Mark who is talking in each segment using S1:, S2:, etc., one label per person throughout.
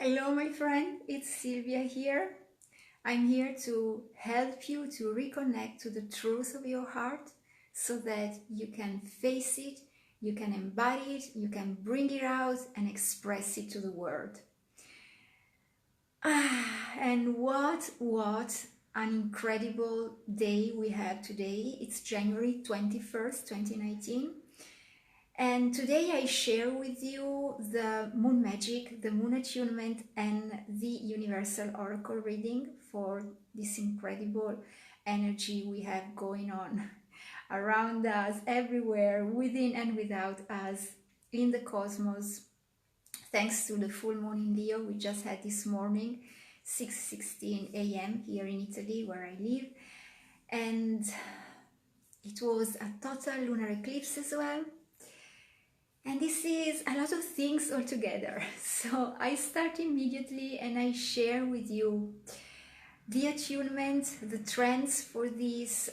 S1: Hello, my friend, it's Silvia here. I'm here to help you to reconnect to the truth of your heart so that you can face it, you can embody it, you can bring it out and express it to the world. And what an incredible day we have today. It's January 21st, 2019. And today I share with you the moon magic, the moon attunement, and the universal oracle reading for this incredible energy we have going on around us, everywhere, within and without us, in the cosmos. Thanks to the full moon in Leo we just had this morning, 6:16 a.m. here in Italy, where I live. And it was a total lunar eclipse as well. And this is a lot of things all together. So I start immediately and I share with you the attunement, the trends for this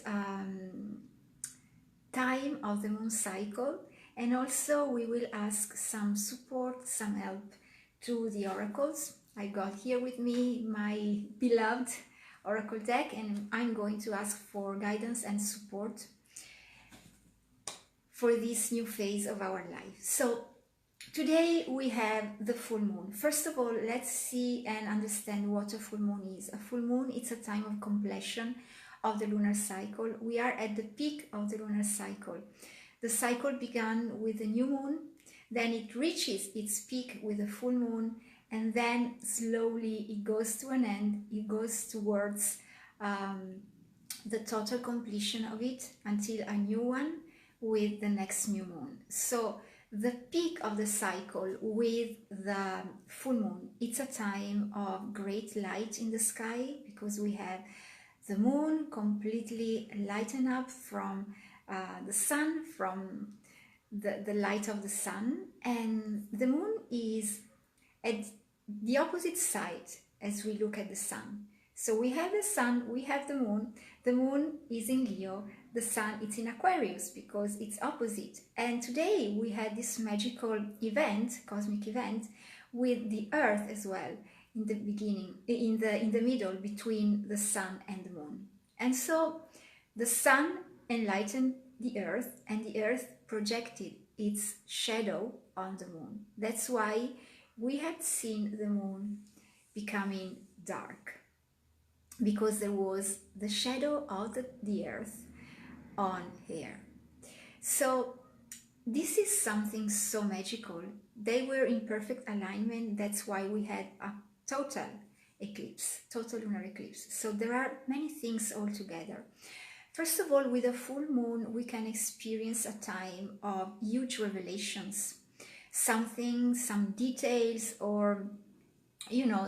S1: time of the moon cycle. And also we will ask some support, some help to the oracles. I got here with me my beloved oracle deck, and I'm going to ask for guidance and support for this new phase of our life. So today we have the full moon. First of all, let's see and understand what a full moon is. A full moon, it's a time of completion of the lunar cycle. We are at the peak of the lunar cycle. The cycle began with the new moon, then it reaches its peak with the full moon, and then slowly it goes to an end. It goes towards the total completion of it until a new one with the next new moon. So the peak of the cycle with the full moon, it's a time of great light in the sky, because we have the moon completely lighten up from the sun, from the light of the sun, and the moon is at the opposite side as we look at the sun. So we have the sun, we have the moon is in Leo, the sun it's in Aquarius because it's opposite. And today we had this magical event, cosmic event, with the earth as well in the beginning, in the middle between the sun and the moon. And so the sun enlightened the earth, and the earth projected its shadow on the moon. That's why we had seen the moon becoming dark, because there was the shadow of the earth on here. So this is something so magical. They were in perfect alignment. That's why we had a total eclipse, total lunar eclipse. So there are many things all together. First of all, with a full moon, we can experience a time of huge revelations. Something, some details, or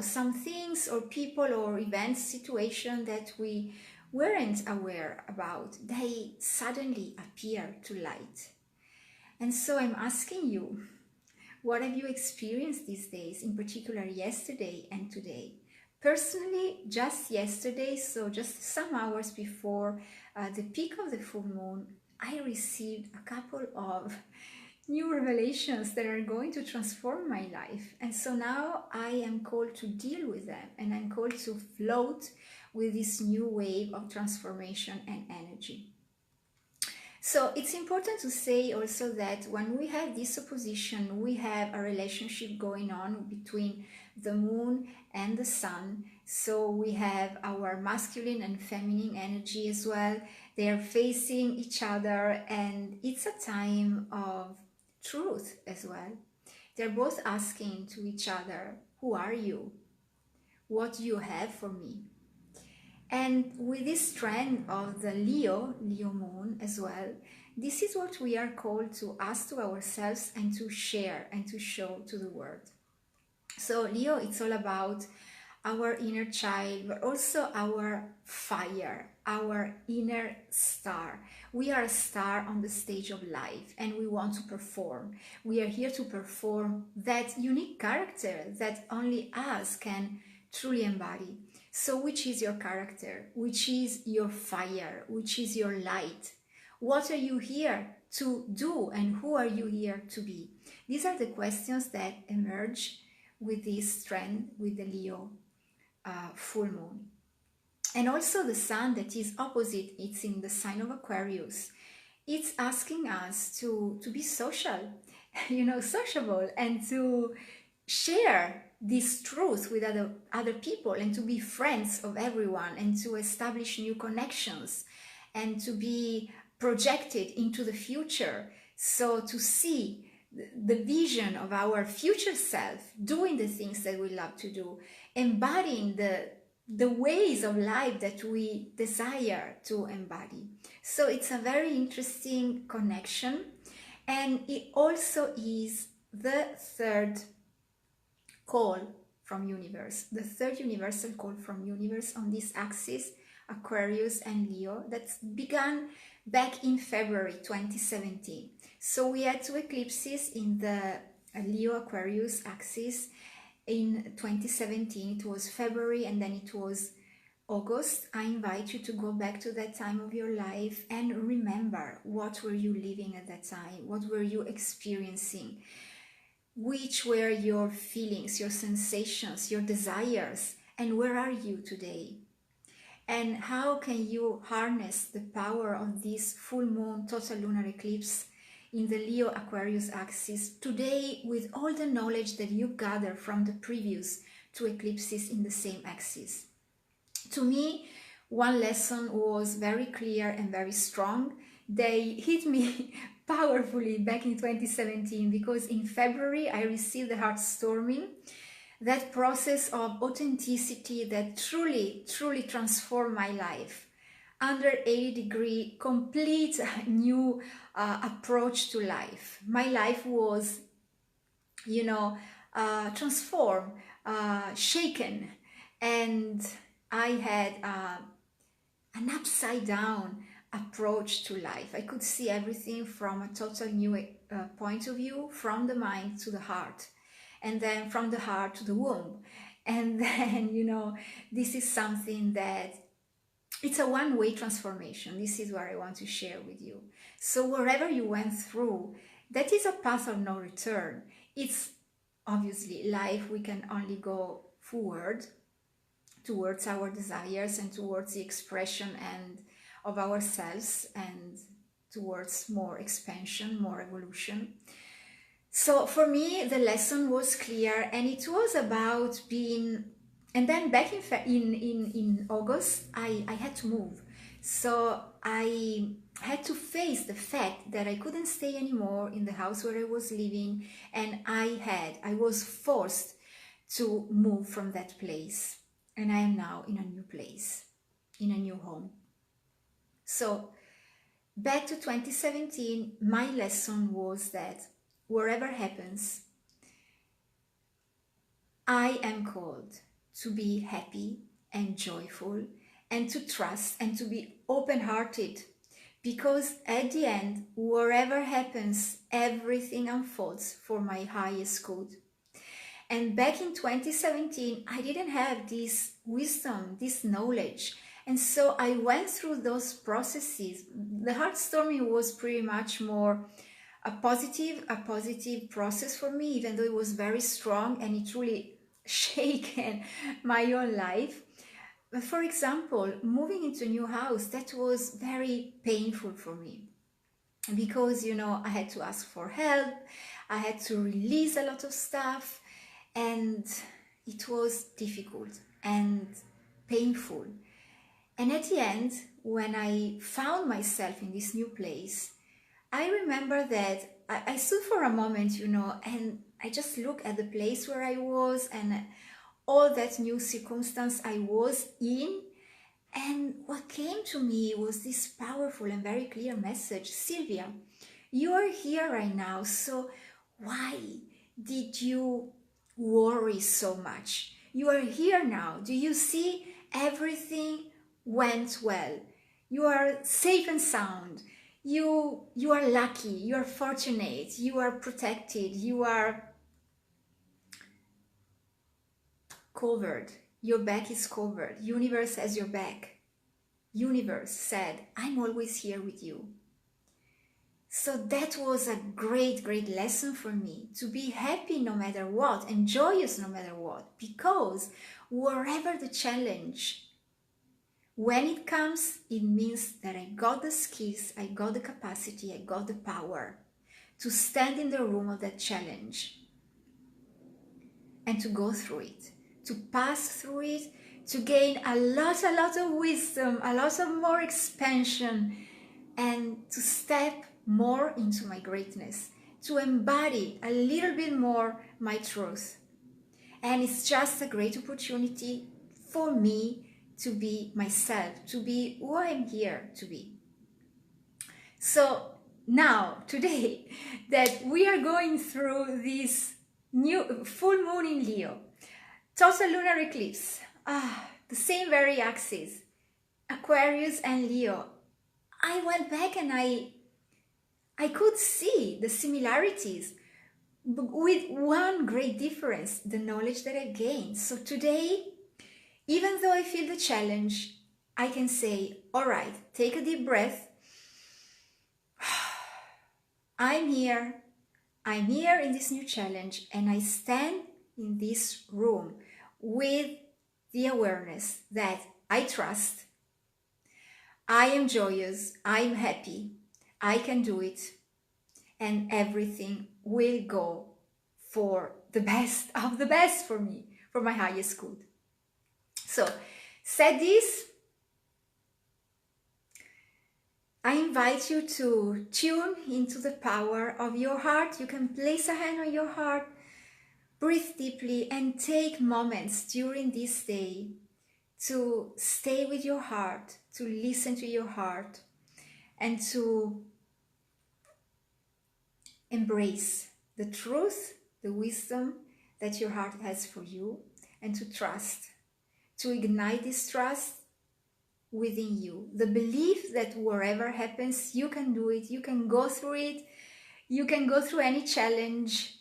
S1: some things or people or events, situation that we weren't aware about, they suddenly appear to light. And so I'm asking you, what have you experienced these days, in particular yesterday and today? Personally, just yesterday, so just some hours before the peak of the full moon, I received a couple of new revelations that are going to transform my life. And so now I am called to deal with them, and I'm called to float with this new wave of transformation and energy. So it's important to say also that when we have this opposition, we have a relationship going on between the moon and the sun. So we have our masculine and feminine energy as well. They are facing each other, and it's a time of truth as well. They're both asking to each other, who are you? What do you have for me? And with this trend of the Leo moon as well, this is what we are called to ask to ourselves and to share and to show to the world. So Leo, it's all about our inner child, but also our fire, our inner star. We are a star on the stage of life, and we want to perform. We are here to perform that unique character that only us can truly embody. So which is your character? Which is your fire? Which is your light? What are you here to do, and who are you here to be? These are the questions that emerge with this trend, with the Leo full moon. And also the sun that is opposite, it's in the sign of Aquarius. It's asking us to be social, sociable, and to share this truth with other people, and to be friends of everyone, and to establish new connections, and to be projected into the future. So to see the vision of our future self doing the things that we love to do, embodying the ways of life that we desire to embody. So it's a very interesting connection, and it also is the third call from universe, the third universal call from universe on this axis, Aquarius and Leo, that began back in February 2017. So we had two eclipses in the Leo Aquarius axis in 2017. It was February and then it was August. I invite you to go back to that time of your life and remember, what were you living at that time? What were you experiencing? Which were your feelings, your sensations, your desires, and where are you today? And how can you harness the power of this full moon total lunar eclipse in the Leo Aquarius axis today, with all the knowledge that you gather from the previous two eclipses in the same axis? To me, one lesson was very clear and very strong. They hit me powerfully back in 2017, because in February I received the heart storming, that process of authenticity that truly transformed my life. Under 80-degree, complete new approach to life. My life was, transformed, shaken, and I had an upside down approach to life. I could see everything from a total new point of view, from the mind to the heart, and then from the heart to the womb. And then, this is something that it's a one-way transformation. This is what I want to share with you. So wherever you went through, that is a path of no return. It's obviously life. We can only go forward towards our desires and towards the expression and of ourselves, and towards more expansion, more evolution. So for me, the lesson was clear, and it was about being. And then back in August, I had to move. So I had to face the fact that I couldn't stay anymore in the house where I was living, and I was forced to move from that place. And I am now in a new place, in a new home. So back to 2017, my lesson was that wherever happens, I am called to be happy and joyful, and to trust and to be open-hearted, because at the end, wherever happens, everything unfolds for my highest good. And back in 2017, I didn't have this wisdom, this knowledge. And so I went through those processes. The heart storming was pretty much more a positive process for me, even though it was very strong and it really shaken my own life. But for example, moving into a new house, that was very painful for me, because, I had to ask for help. I had to release a lot of stuff. And it was difficult and painful. And at the end, when I found myself in this new place, I remember that I stood for a moment, and I just looked at the place where I was and all that new circumstance I was in. And what came to me was this powerful and very clear message: Silvia, you are here right now, so why did you worry so much? You are here now. Do you see? Everything went well. You are safe and sound. You are lucky. You are fortunate. You are protected. You are covered. Your back is covered. Universe has your back. Universe said, I'm always here with you. So that was a great, great lesson for me, to be happy no matter what and joyous no matter what, because wherever the challenge, when it comes, it means that I got the skills, I got the capacity, I got the power to stand in the room of that challenge and to go through it, to pass through it, to gain a lot of wisdom, a lot of more expansion, and to step more into my greatness, to embody a little bit more my truth. And it's just a great opportunity for me to be myself, to be who I'm here to be. So now, today, that we are going through this new full moon in Leo, total lunar eclipse, the same very axis, Aquarius and Leo, I went back and I could see the similarities, with one great difference, the knowledge that I gained. So today, even though I feel the challenge, I can say, all right, take a deep breath. I'm here in this new challenge, and I stand in this room with the awareness that I trust, I am joyous, I'm happy, I can do it, and everything will go for the best of the best for me, for my highest good. So, said this, I invite you to tune into the power of your heart. You can place a hand on your heart, breathe deeply, and take moments during this day to stay with your heart, to listen to your heart, and to embrace the truth, the wisdom that your heart has for you, and to trust, to ignite this trust within you. The belief that whatever happens, you can do it, you can go through it, you can go through any challenge,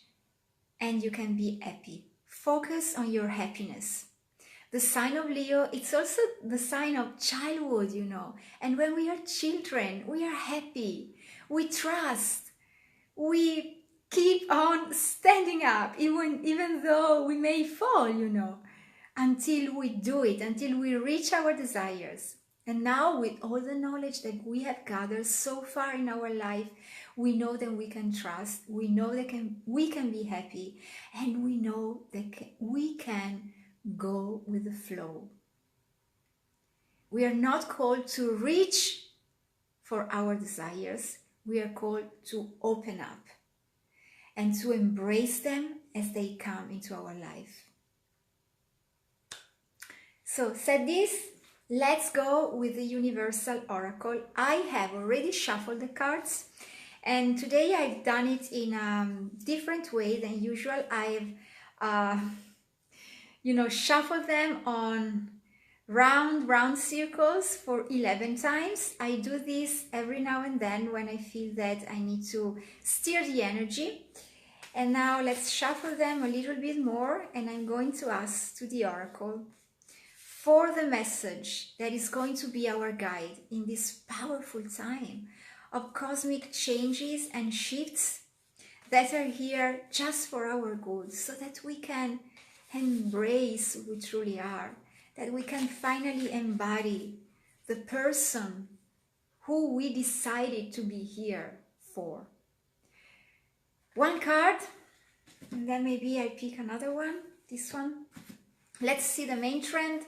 S1: and you can be happy. Focus on your happiness. The sign of Leo, it's also the sign of childhood, you know. And when we are children, we are happy, we trust, we keep on standing up, even though we may fall, you know, until we do it, until we reach our desires. And now, with all the knowledge that we have gathered so far in our life, we know that we can trust, we know that we can be happy, and we know that we can go with the flow. We are not called to reach for our desires, we are called to open up and to embrace them as they come into our life. So, said this, let's go with the Universal Oracle. I have already shuffled the cards, and today I've done it in a different way than usual. I've shuffled them on round circles for 11 times. I do this every now and then when I feel that I need to steer the energy. And now let's shuffle them a little bit more, and I'm going to ask to the Oracle for the message that is going to be our guide in this powerful time of cosmic changes and shifts that are here just for our good, so that we can embrace who we truly are, that we can finally embody the person who we decided to be here for. One card, and then maybe I pick another one, this one. Let's see the main trend.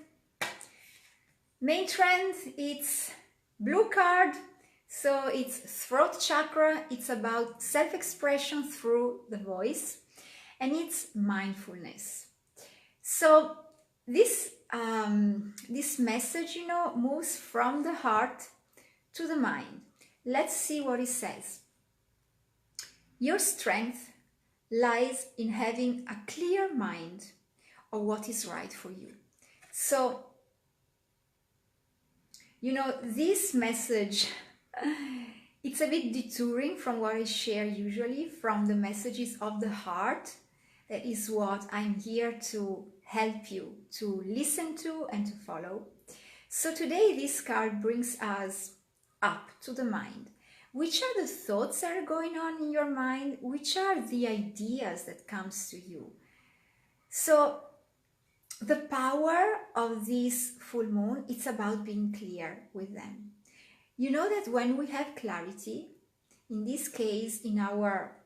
S1: Main trend, it's blue card, so it's throat chakra, it's about self-expression through the voice, and it's mindfulness. So this message, moves from the heart to the mind. Let's see what it says. Your strength lies in having a clear mind of what is right for you. So, this message, it's a bit detouring from what I share usually, from the messages of the heart. That is what I'm here to help you to listen to and to follow. So today this card brings us up to the mind. Which are the thoughts that are going on in your mind? Which are the ideas that comes to you? So the power of this full moon, it's about being clear with them. You know that when we have clarity, in this case, in our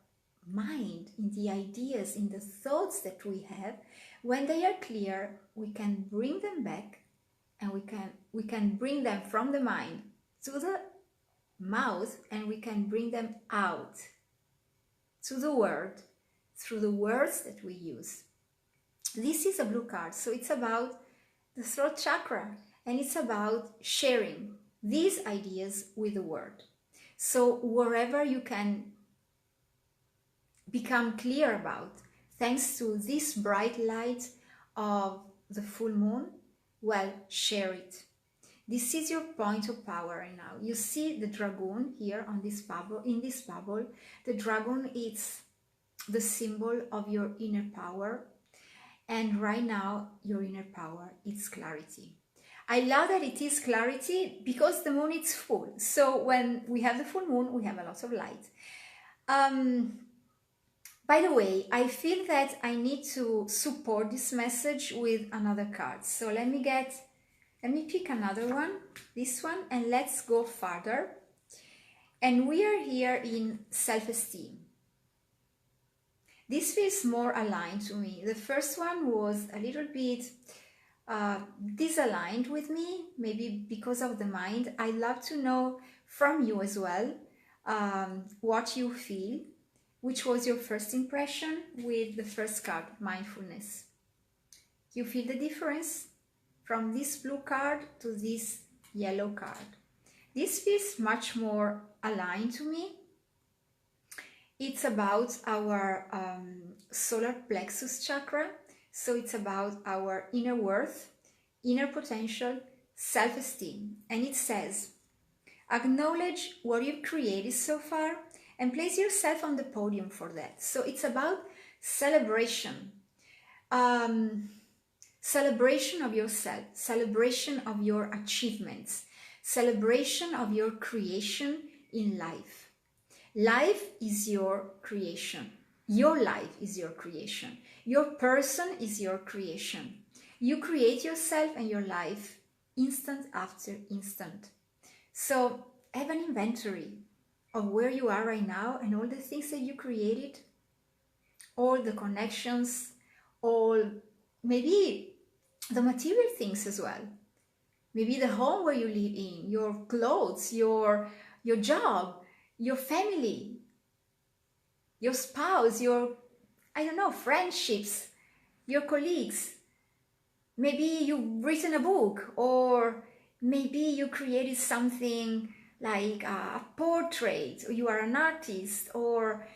S1: mind, in the ideas, in the thoughts that we have, when they are clear, we can bring them back, and we can bring them from the mind to the mouth, and we can bring them out to the world through the words that we use. This is a blue card, so it's about the throat chakra, and it's about sharing these ideas with the world. So wherever you can become clear about, thanks to this bright light of the full moon, well, share it. This is your point of power right now. You see the dragon here on this bubble, in this bubble. The dragon is the symbol of your inner power. And right now, your inner power is clarity. I love that it is clarity because the moon is full. So when we have the full moon, we have a lot of light. By the way, I feel that I need to support this message with another card. So let me pick another one, this one, and let's go further. And we are here in self-esteem. This feels more aligned to me. The first one was a little bit disaligned with me, maybe because of the mind. I'd love to know from you as well what you feel. Which was your first impression with the first card, mindfulness? You feel the difference from this blue card to this yellow card? This feels much more aligned to me. It's about our solar plexus chakra. So it's about our inner worth, inner potential, self-esteem. And it says, acknowledge what you've created so far and place yourself on the podium for that. So it's about celebration. Celebration of yourself, celebration of your achievements, celebration of your creation in life. Life is your creation. Your life is your creation. Your person is your creation. You create yourself and your life instant after instant. So have an inventory of where you are right now and all the things that you created, all the connections, all maybe the material things as well. Maybe the home where you live in, your clothes, your job, your family, your spouse, your, I don't know, friendships, your colleagues. Maybe you've written a book, or maybe you created something like a portrait, or you are an artist, or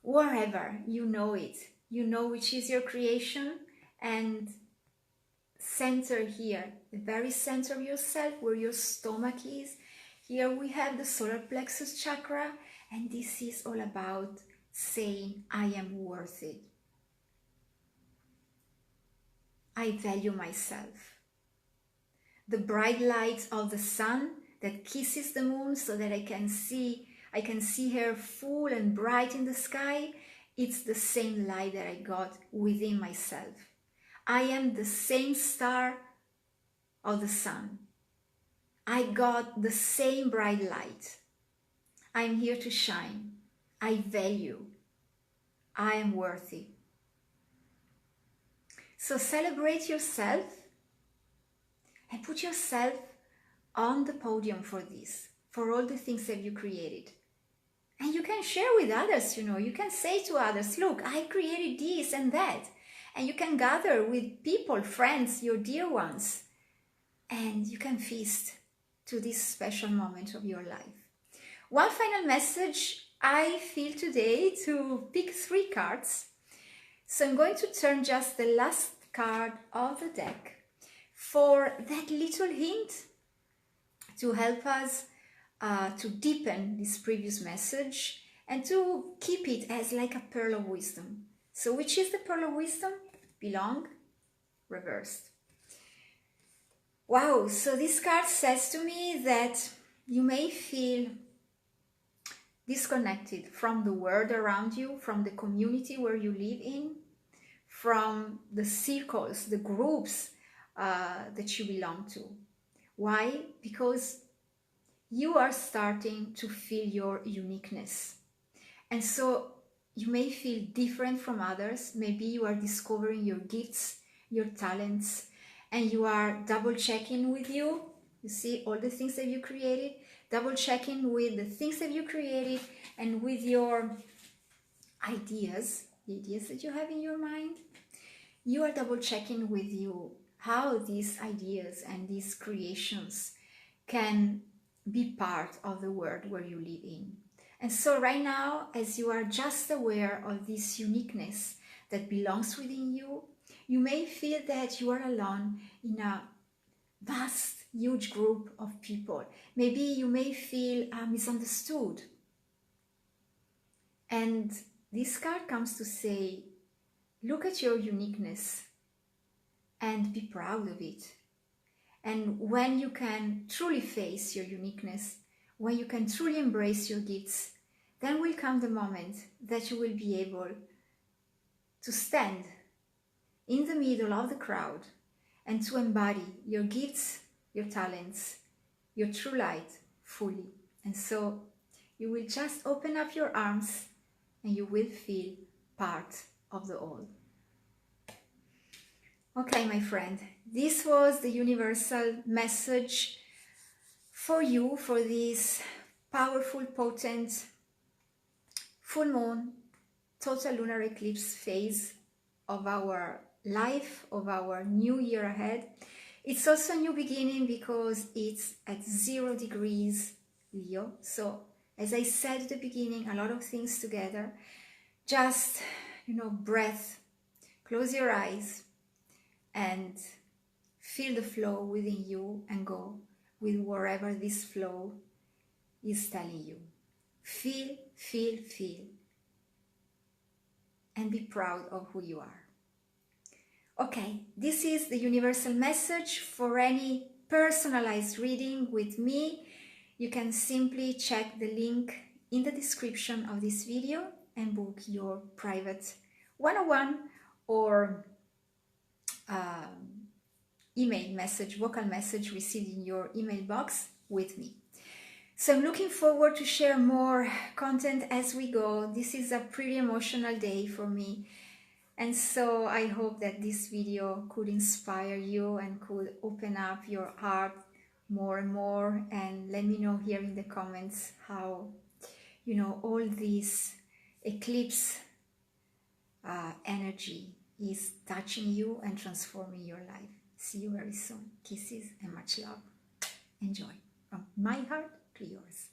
S1: wherever, you know it. You know which is your creation, and center here, the very center of yourself, where your stomach is. Here we have the solar plexus chakra, and this is all about saying, I am worth it. I value myself. The bright light of the sun that kisses the moon so that I can see her full and bright in the sky. It's the same light that I got within myself. I am the same star of the sun. I got the same bright light. I'm here to shine. I value. I am worthy. So celebrate yourself and put yourself on the podium for this, for all the things that you created. And you can share with others, you can say to others, look, I created this and that. And you can gather with people, friends, your dear ones, and you can feast to this special moment of your life. One final message I feel today to pick 3 cards. So I'm going to turn just the last card of the deck for that little hint to help us to deepen this previous message and to keep it as like a pearl of wisdom. So which is the pearl of wisdom? Belong, reversed. Wow, so this card says to me that you may feel disconnected from the world around you, from the community where you live in, from the circles, the groups that you belong to. Why? Because you are starting to feel your uniqueness. And so you may feel different from others. Maybe you are discovering your gifts, your talents, and you are double checking with you. You see all the things that you created, double checking with the things that you created and with your ideas, the ideas that you have in your mind. You are double checking with you how these ideas and these creations can be part of the world where you live in. And so right now, as you are just aware of this uniqueness that belongs within you, you may feel that you are alone in a vast, huge group of people. Maybe you may feel misunderstood. And this card comes to say, look at your uniqueness and be proud of it. And when you can truly face your uniqueness, when you can truly embrace your gifts, then will come the moment that you will be able to stand in the middle of the crowd and to embody your gifts, your talents, your true light fully. And so you will just open up your arms and you will feel part of the all. Okay, my friend, this was the universal message for you for this powerful, potent full moon, total lunar eclipse phase of our life, of our new year ahead. It's also a new beginning because it's at 0 degrees Leo. So as I said at the beginning, a lot of things together. Just, breath, close your eyes and feel the flow within you and go with wherever this flow is telling you. Feel, feel, feel. And be proud of who you are. Okay, this is the universal message. For any personalized reading with me, you can simply check the link in the description of this video and book your private one-on-one or email message, vocal message received in your email box with me. So I'm looking forward to share more content as we go. This is a pretty emotional day for me. And so I hope that this video could inspire you and could open up your heart more and more. And let me know here in the comments how, all this eclipse energy is touching you and transforming your life. See you very soon. Kisses and much love. Enjoy. From my heart to yours.